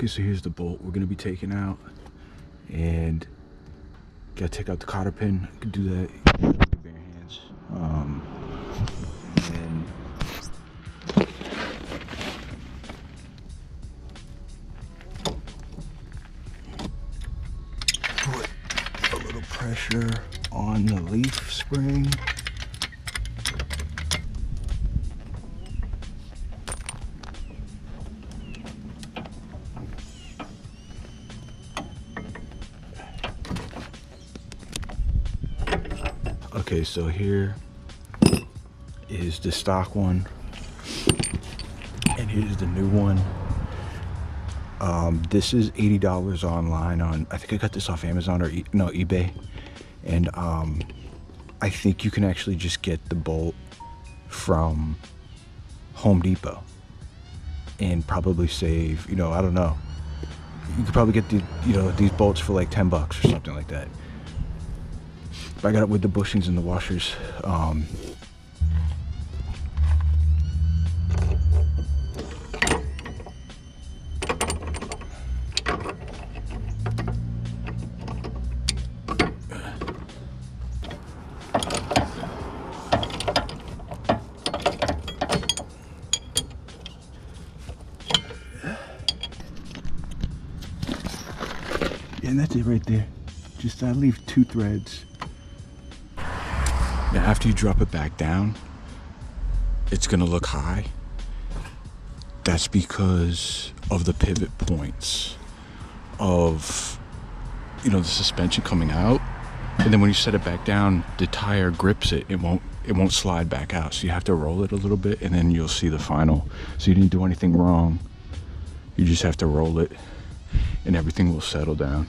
Okay, so here's the bolt we're gonna be taking out, and gotta take out the cotter pin. You can do that with your bare hands. And put a little pressure on the leaf spring. Okay, so here is the stock one, and here's the new one. This is $80 online on, I think I got this off Amazon or eBay. And I think you can actually just get the bolt from Home Depot and probably save, I don't know. You could probably get these bolts for like 10 bucks or something like that. But I got it with the bushings and the washers. And that's it right there. Just I leave 2 threads. Now after you drop it back down, it's gonna look high. That's because of the pivot points of the suspension coming out. And then when you set it back down, the tire grips it. It won't slide back out. So you have to roll it a little bit, and then you'll see the final. So you didn't do anything wrong. You just have to roll it, and everything will settle down.